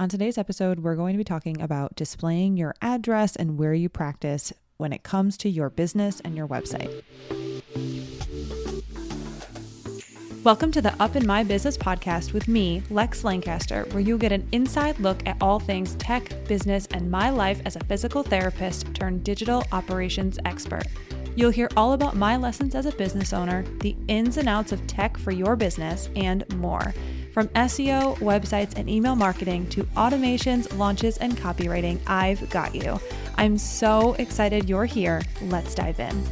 On today's episode, we're going to be talking about displaying your address and where you practice when it comes to your business and your website. Welcome to the Up in My Business podcast with me, Lex Lancaster, where you'll get an inside look at all things tech, business, and my life as a physical therapist turned digital operations expert. You'll hear all about my lessons as a business owner, the ins and outs of tech for your business, and more. From SEO, websites, and email marketing to automations, launches, and copywriting, I've got you. I'm so excited you're here. Let's dive in.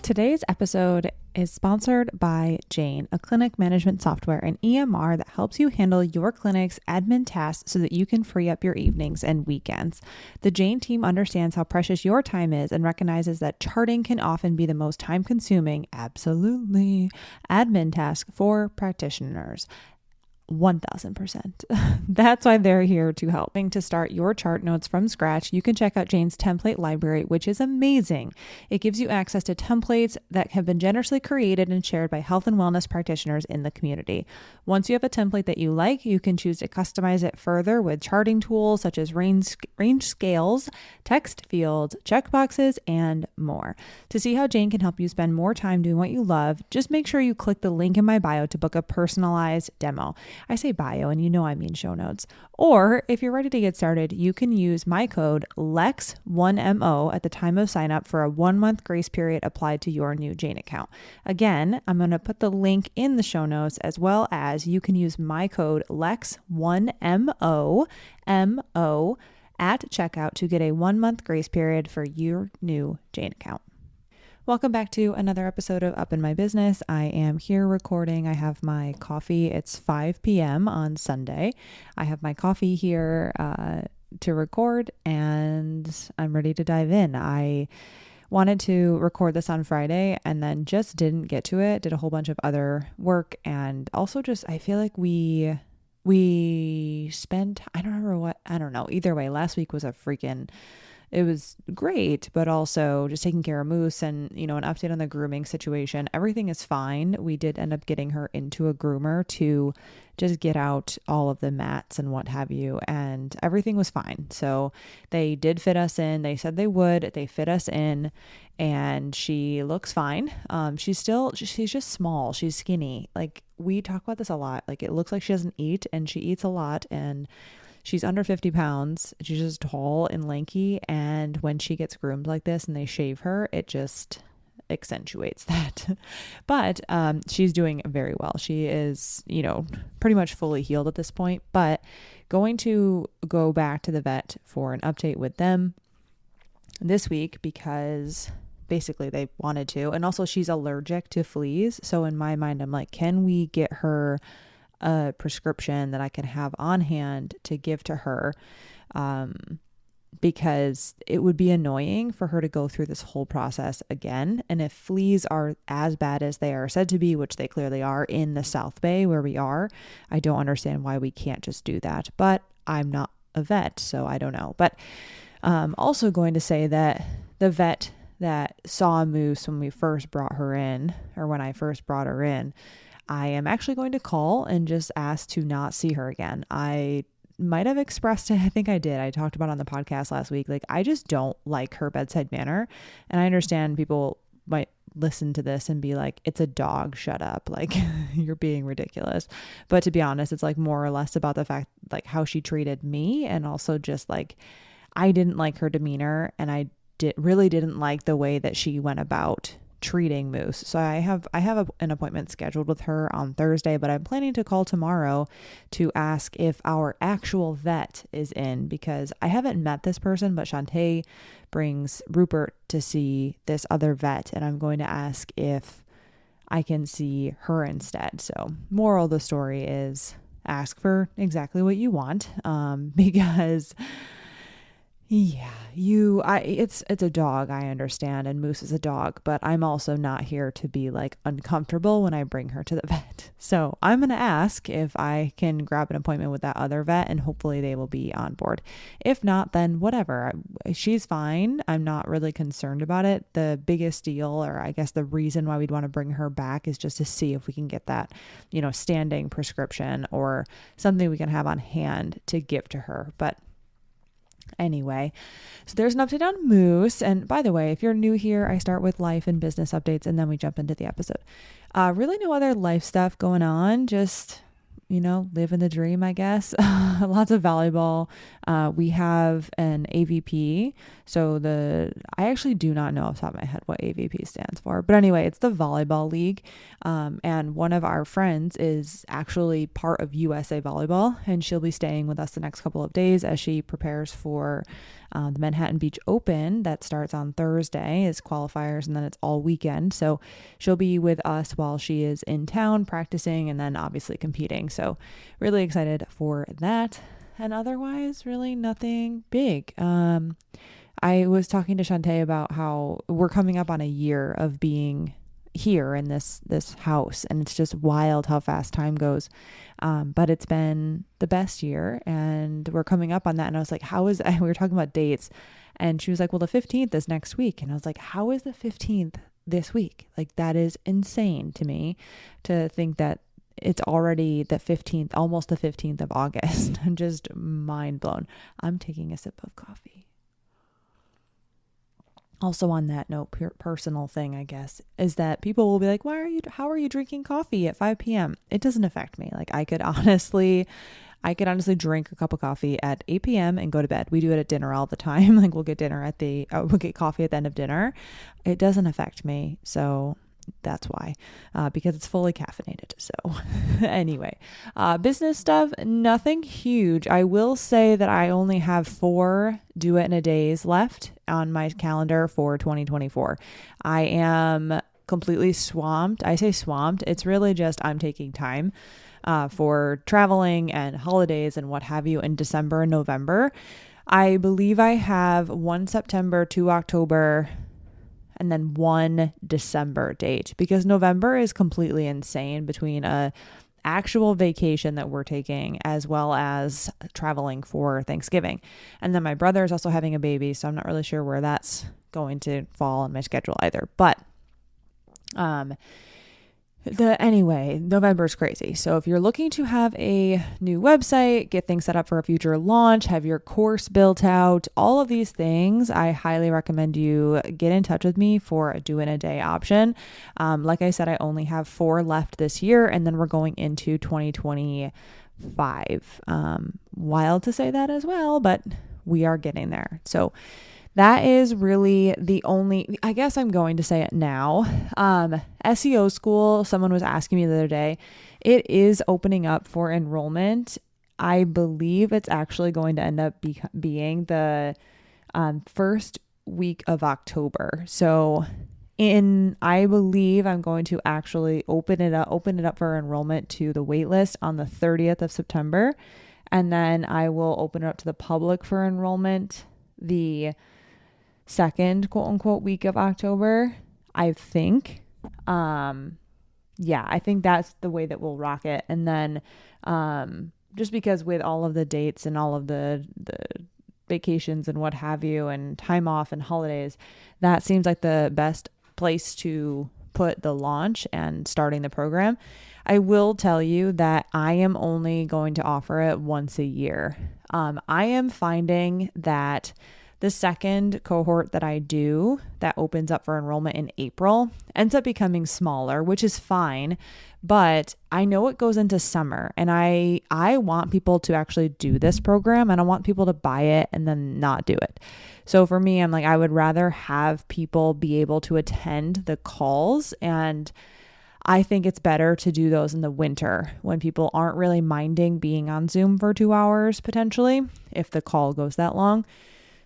Today's episode is sponsored by Jane, a clinic management software and EMR that helps you handle your clinic's admin tasks so that you can free up your evenings and weekends. The Jane team understands how precious your time is and recognizes that charting can often be the most time-consuming, absolutely, admin task for practitioners. 1000%. That's why they're here to help. To start your chart notes from scratch, you can check out Jane's template library, which is amazing. It gives you access to templates that have been generously created and shared by health and wellness practitioners in the community. Once you have a template that you like, you can choose to customize it further with charting tools such as range scales, text fields, checkboxes, and more. To see how Jane can help you spend more time doing what you love, just make sure you click the link in my bio to book a personalized demo. I say bio and you know I mean show notes. Or if you're ready to get started, you can use my code LEX1MO at the time of sign up for a 1-month grace period applied to your new Jane account. Again, I'm going to put the link in the show notes, as well as you can use my code LEX1MO at checkout to get a 1-month grace period for your new Jane account. Welcome back to another episode of Up in My Business. I am here recording. I have my coffee. It's 5 p.m. on Sunday. I have my coffee here to record, and I'm ready to dive in. I wanted to record this on Friday and then just didn't get to it. Did a whole bunch of other work, and also just I feel like we spent, I don't know. Either way, last week was it was great, but also just taking care of Moose and, an update on the grooming situation. Everything is fine. We did end up getting her into a groomer to just get out all of the mats and what have you, and everything was fine. So they did fit us in. They said they would. They fit us in, and she looks fine. She's just small. She's skinny. Like, we talk about this a lot. Like, it looks like she doesn't eat, and she eats a lot, and she's under 50 pounds. She's just tall and lanky. And when she gets groomed like this and they shave her, it just accentuates that. But she's doing very well. She is, pretty much fully healed at this point, but going to go back to the vet for an update with them this week because basically they wanted to. And also she's allergic to fleas. So in my mind, I'm like, can we get her a prescription that I can have on hand to give to her, because it would be annoying for her to go through this whole process again. And if fleas are as bad as they are said to be, which they clearly are in the South Bay where we are, I don't understand why we can't just do that. But I'm not a vet, so I don't know. But also going to say that the vet that saw Moose when we first brought her in, or when I first brought her in, I am actually going to call and just ask to not see her again. I might have expressed it. I think I did. I talked about it on the podcast last week. Like, I just don't like her bedside manner. And I understand people might listen to this and be like, it's a dog, shut up. Like, you're being ridiculous. But to be honest, it's like more or less about the fact, like, how she treated me. And also just like, I didn't like her demeanor, and I really didn't like the way that she went about treating Moose. So I have an appointment scheduled with her on Thursday, but I'm planning to call tomorrow to ask if our actual vet is in, because I haven't met this person, but Shantae brings Rupert to see this other vet, and I'm going to ask if I can see her instead. So moral of the story is ask for exactly what you want, because Yeah, it's a dog, I understand, and Moose is a dog, but I'm also not here to be like uncomfortable when I bring her to the vet. So I'm gonna ask if I can grab an appointment with that other vet, and hopefully they will be on board. If not, then whatever. She's fine. I'm not really concerned about it. The biggest deal, or I guess the reason why we'd want to bring her back, is just to see if we can get that, standing prescription or something we can have on hand to give to her. But anyway, so there's an update on Moose. And by the way, if you're new here, I start with life and business updates and then we jump into the episode. Really no other life stuff going on. Just, living the dream, I guess. Lots of volleyball. We have an AVP. So I actually do not know off the top of my head what AVP stands for. But anyway, it's the volleyball league. And one of our friends is actually part of USA Volleyball, and she'll be staying with us the next couple of days as she prepares for the Manhattan Beach Open that starts on Thursday as qualifiers, and then it's all weekend. So she'll be with us while she is in town practicing and then obviously competing. So really excited for that. And otherwise, really nothing big. I was talking to Shantae about how we're coming up on a year of being here in this house, and it's just wild how fast time goes. But it's been the best year, and we're coming up on that. And I was like, we were talking about dates, and she was like, well, the 15th is next week. And I was like, how is the 15th this week? Like, that is insane to me to think that it's already the 15th, almost the 15th of August. I'm just mind blown. I'm taking a sip of coffee. Also on that note, personal thing, I guess, is that people will be like, how are you drinking coffee at 5 p.m.? It doesn't affect me. Like, I could honestly drink a cup of coffee at 8 p.m. and go to bed. We do it at dinner all the time. Like, we'll get coffee at the end of dinner. It doesn't affect me. So that's why, because it's fully caffeinated. So anyway, business stuff, nothing huge. I will say that I only have 4 do it in a days left on my calendar for 2024. I am completely swamped. I say swamped. It's really just, I'm taking time for traveling and holidays and what have you in December and November. I believe I have 1 September, 2 October, and then 1 December date, because November is completely insane between a actual vacation that we're taking as well as traveling for Thanksgiving. And then my brother is also having a baby, so I'm not really sure where that's going to fall on my schedule either. But anyway, November is crazy. So if you're looking to have a new website, get things set up for a future launch, have your course built out, all of these things, I highly recommend you get in touch with me for a do in a day option. Like I said, I only have 4 left this year, and then we're going into 2025. Wild to say that as well, but we are getting there. So that is really the only, I guess I'm going to say it now. SEO school, someone was asking me the other day, it is opening up for enrollment. I believe it's actually going to end up being the first week of October. So I believe I'm going to actually open it up for enrollment to the wait list on the 30th of September. And then I will open it up to the public for enrollment the second quote unquote week of October, I think. I think that's the way that we'll rock it. And then just because with all of the dates and all of the vacations and what have you and time off and holidays, that seems like the best place to put the launch and starting the program. I will tell you that I am only going to offer it once a year. I am finding that the second cohort that I do that opens up for enrollment in April ends up becoming smaller, which is fine. But I know it goes into summer, and I want people to actually do this program. I don't want people to buy it and then not do it. So for me, I'm like, I would rather have people be able to attend the calls, and I think it's better to do those in the winter when people aren't really minding being on Zoom for 2 hours potentially if the call goes that long.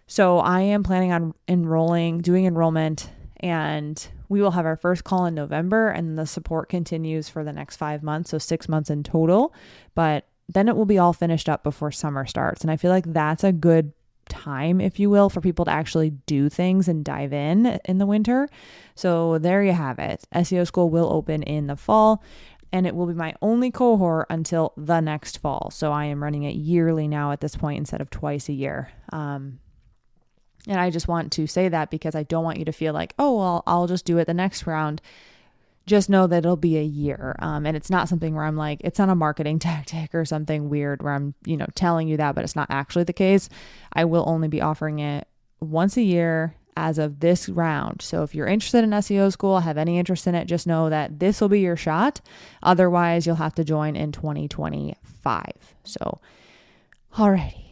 So I am planning on doing enrollment, and we will have our first call in November, and the support continues for the next 5 months. So 6 months in total, but then it will be all finished up before summer starts. And I feel like that's a good time, if you will, for people to actually do things and dive in the winter. So there you have it. SEO School will open in the fall, and it will be my only cohort until the next fall. So I am running it yearly now at this point instead of twice a year. And I just want to say that because I don't want you to feel like, oh, well, I'll just do it the next round. Just know that it'll be a year. And it's not something where I'm like, it's not a marketing tactic or something weird where I'm, telling you that, but it's not actually the case. I will only be offering it once a year as of this round. So if you're interested in SEO School, have any interest in it, just know that this will be your shot. Otherwise, you'll have to join in 2025. So, alrighty.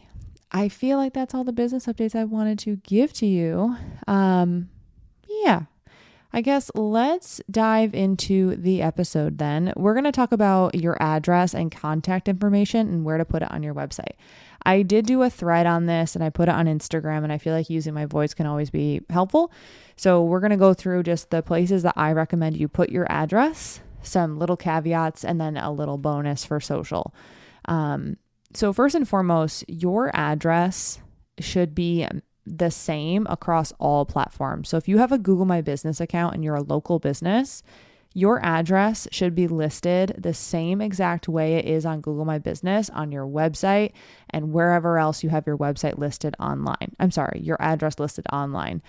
I feel like that's all the business updates I wanted to give to you. I guess let's dive into the episode then. We're going to talk about your address and contact information and where to put it on your website. I did do a thread on this and I put it on Instagram, and I feel like using my voice can always be helpful. So we're going to go through just the places that I recommend you put your address, some little caveats, and then a little bonus for social. So first and foremost, your address should be the same across all platforms. So if you have a Google My Business account and you're a local business, your address should be listed the same exact way it is on Google My Business, on your website, and wherever else you have your website listed online. Your address listed online.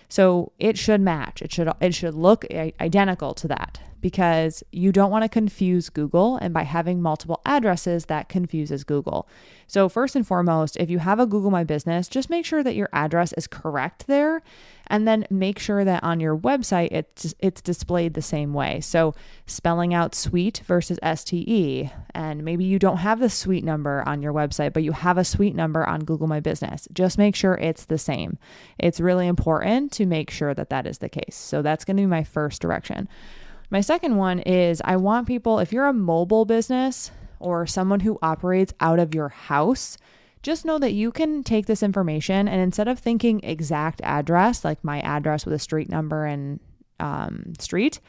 So it should match. It should look identical to that, because you don't want to confuse Google, and by having multiple addresses, that confuses Google. So first and foremost, if you have a Google My Business, just make sure that your address is correct there, and then make sure that on your website it's displayed the same way. So spelling out suite versus STE, and maybe you don't have the suite number on your website, but you have a suite number on Google My Business. Just make sure it's the same. It's really important to make sure that that is the case. So that's going to be my first direction. My second one is I want people, if you're a mobile business or someone who operates out of your house, just know that you can take this information and instead of thinking exact address, like my address with a street number and street,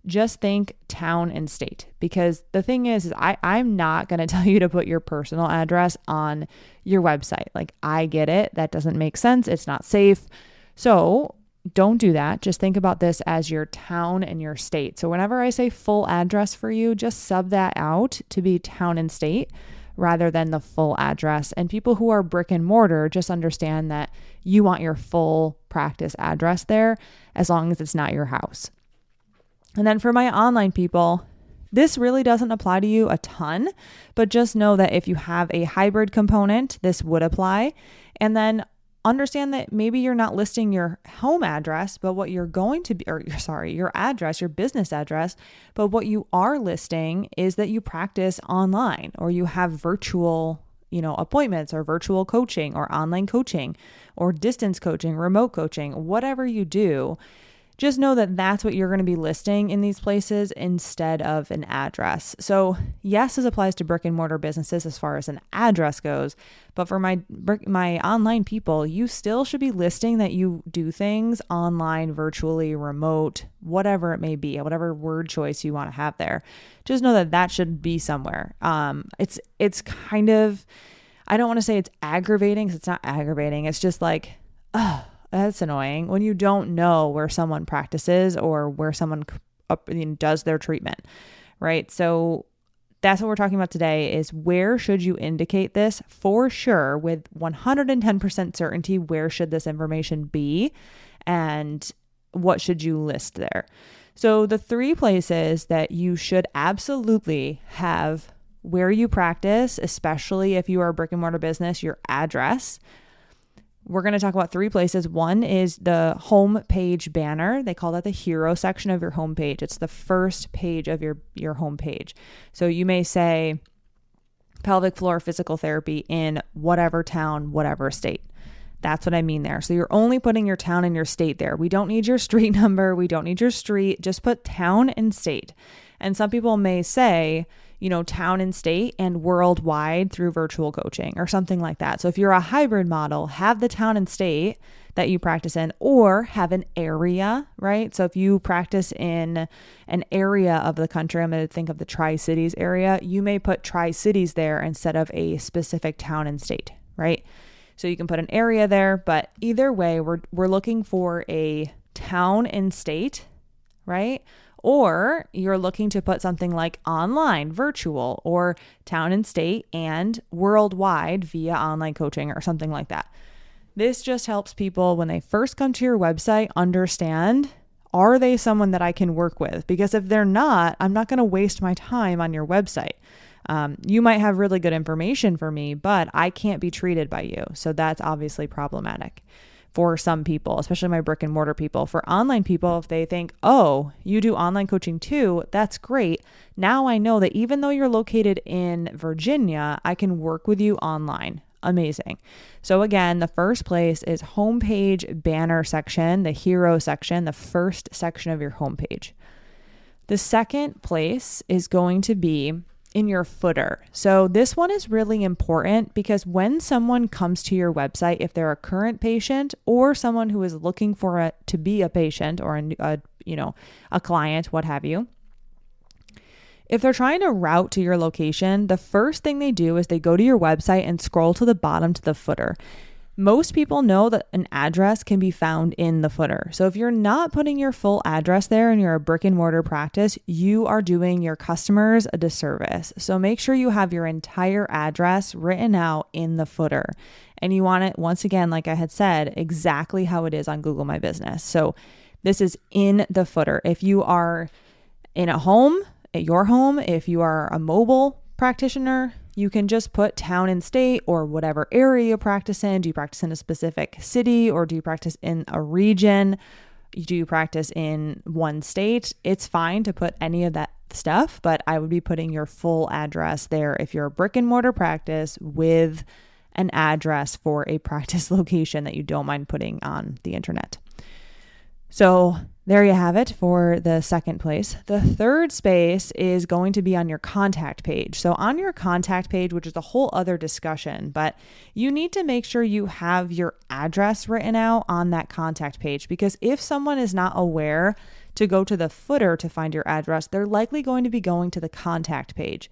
just think town and state. Because the thing is I'm not going to tell you to put your personal address on your website. Like, I get it. That doesn't make sense. It's not safe. So don't do that. Just think about this as your town and your state. So whenever I say full address for you, just sub that out to be town and state rather than the full address. And people who are brick and mortar, just understand that you want your full practice address there as long as it's not your house. And then for my online people, this really doesn't apply to you a ton, but just know that if you have a hybrid component, this would apply. And then understand that maybe you're not listing your home address, but what you're going to be, your address, your business address, but what you are listing is that you practice online or you have virtual, appointments or virtual coaching or online coaching or distance coaching, remote coaching, whatever you do. Just know that that's what you're going to be listing in these places instead of an address. So yes, this applies to brick and mortar businesses as far as an address goes, but for my online people, you still should be listing that you do things online, virtually, remote, whatever it may be, whatever word choice you want to have there. Just know that that should be somewhere. It's kind of, I don't want to say it's aggravating because it's not aggravating. It's just like, that's annoying when you don't know where someone practices or where someone does their treatment, right? So that's what we're talking about today is where should you indicate this for sure with 110% certainty, where should this information be and what should you list there? So the 3 places that you should absolutely have where you practice, especially if you are a brick and mortar business, your address. We're going to talk about 3 places. One is the home page banner. They call that the hero section of your homepage. It's the first page of your homepage. So you may say pelvic floor physical therapy in whatever town, whatever state. That's what I mean there. So you're only putting your town and your state there. We don't need your street number. We don't need your street. Just put town and state. And some people may say, town and state and worldwide through virtual coaching or something like that. So if you're a hybrid model, have the town and state that you practice in or have an area, right? So if you practice in an area of the country, I'm going to think of the Tri-Cities area, you may put Tri-Cities there instead of a specific town and state, right? So you can put an area there, but either way, we're looking for a town and state, right? Or you're looking to put something like online, virtual, or town and state and worldwide via online coaching or something like that. This just helps people when they first come to your website understand, are they someone that I can work with? Because if they're not, I'm not going to waste my time on your website. You might have really good information for me, but I can't be treated by you. So that's obviously problematic for some people, especially my brick and mortar people. For online people, if they think, oh, you do online coaching too, that's great. Now I know that even though you're located in Virginia, I can work with you online. Amazing. So again, the first place is homepage banner section, the hero section, the first section of your homepage. The second place is going to be in your footer. So this one is really important because when someone comes to your website, if they're a current patient or someone who is looking for to be a patient or a client, what have you, if they're trying to route to your location, the first thing they do is they go to your website and scroll to the bottom to the footer. Most people know that an address can be found in the footer. So if you're not putting your full address there and you're a brick and mortar practice, you are doing your customers a disservice. So make sure you have your entire address written out in the footer. And you want it, once again, like I had said, exactly how it is on Google My Business. So this is in the footer. If you are in a home, at your home, if you are a mobile practitioner, you can just put town and state or whatever area you practice in. Do you practice in a specific city or do you practice in a region? Do you practice in one state? It's fine to put any of that stuff, but I would be putting your full address there if you're a brick and mortar practice with an address for a practice location that you don't mind putting on the internet. So there you have it for the second place. The third space is going to be on your contact page. So on your contact page, which is a whole other discussion, but you need to make sure you have your address written out on that contact page, because if someone is not aware to go to the footer to find your address, they're likely going to be going to the contact page.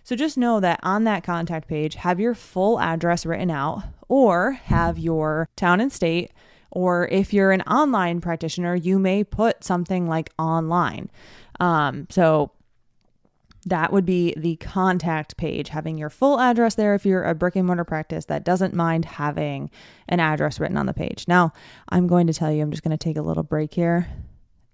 So just know that on that contact page, have your full address written out or have your town and state. Or if you're an online practitioner, you may put something like online. So that would be the contact page, having your full address there if you're a brick and mortar practice that doesn't mind having an address written on the page. Now, I'm going to tell you, I'm just going to take a little break here.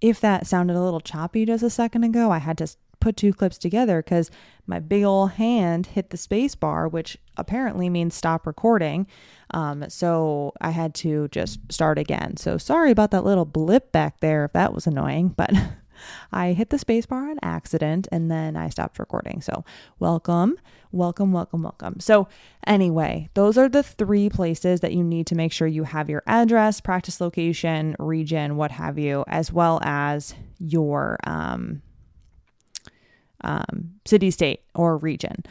If that sounded a little choppy just a second ago, I had to put two clips together because my big old hand hit the space bar, which apparently means stop recording. So I had to just start again. So sorry about that little blip back there if that was annoying, but I hit the space bar on accident and then I stopped recording. So welcome. So anyway, those are the three places that you need to make sure you have your address, practice location, region, what have you, as well as your city, state, or region.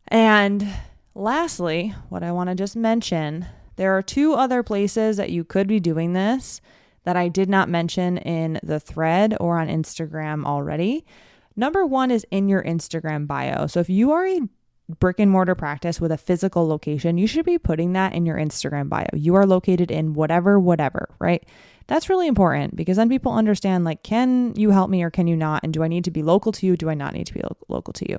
And lastly, what I want to just mention, there are two other places that you could be doing this that I did not mention in the thread or on Instagram already. Number one is in your Instagram bio. So if you are a brick and mortar practice with a physical location, you should be putting that in your Instagram bio. You are located in whatever, right? That's really important because then people understand, like, can you help me or can you not? And do I need to be local to you? Do I not need to be local to you?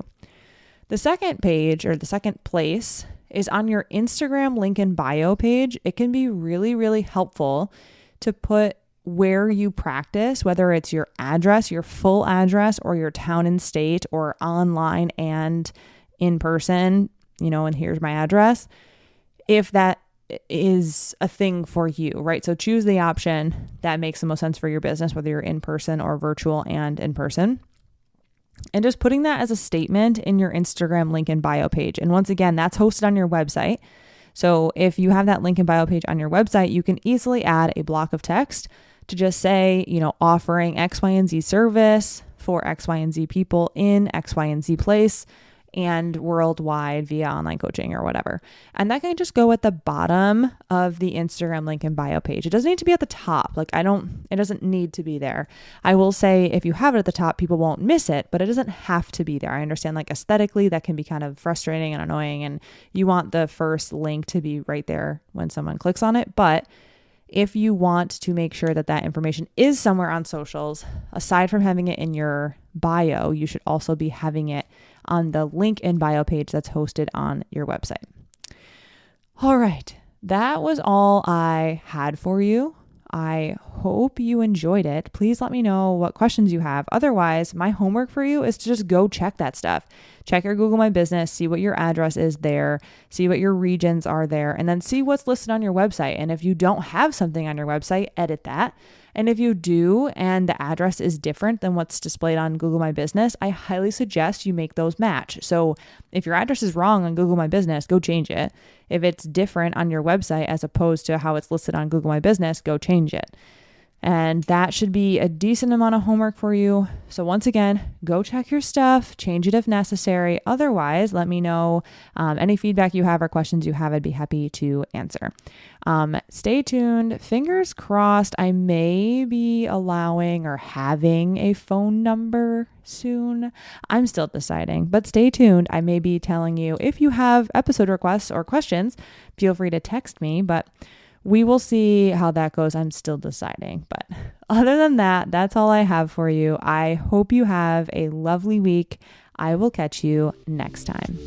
The second page or the second place is on your Instagram link in bio page. It can be really, really helpful to put where you practice, whether it's your address, your full address, or your town and state, or online and in person, and here's my address, if that is a thing for you, right? So choose the option that makes the most sense for your business, whether you're in person or virtual and in person. And just putting that as a statement in your Instagram link in bio page. And once again, that's hosted on your website. So if you have that link in bio page on your website, you can easily add a block of text to just say, offering X, Y, and Z service for X, Y, and Z people in X, Y, and Z place. and worldwide via online coaching or whatever. And that can just go at the bottom of the Instagram link and bio page. It doesn't need to be at the top. It doesn't need to be there. I will say if you have it at the top, people won't miss it, but it doesn't have to be there. I understand aesthetically that can be kind of frustrating and annoying, and you want the first link to be right there when someone clicks on it. But if you want to make sure that that information is somewhere on socials, aside from having it in your bio, you should also be having it on the link in bio page that's hosted on your website. All right, that was all I had for you. I hope you enjoyed it. Please let me know what questions you have. Otherwise, my homework for you is to just go check that stuff. Check your Google My Business, see what your address is there, see what your regions are there, and then see what's listed on your website. And if you don't have something on your website, edit that. And if you do, and the address is different than what's displayed on Google My Business, I highly suggest you make those match. So if your address is wrong on Google My Business, go change it. If it's different on your website as opposed to how it's listed on Google My Business, go change it. And that should be a decent amount of homework for you. So once again, go check your stuff, change it if necessary. Otherwise, let me know any feedback you have or questions you have. I'd be happy to answer. Stay tuned. Fingers crossed, I may be allowing or having a phone number soon. I'm still deciding, but stay tuned. I may be telling you if you have episode requests or questions, feel free to text me, but we will see how that goes. I'm still deciding. But other than that, that's all I have for you. I hope you have a lovely week. I will catch you next time.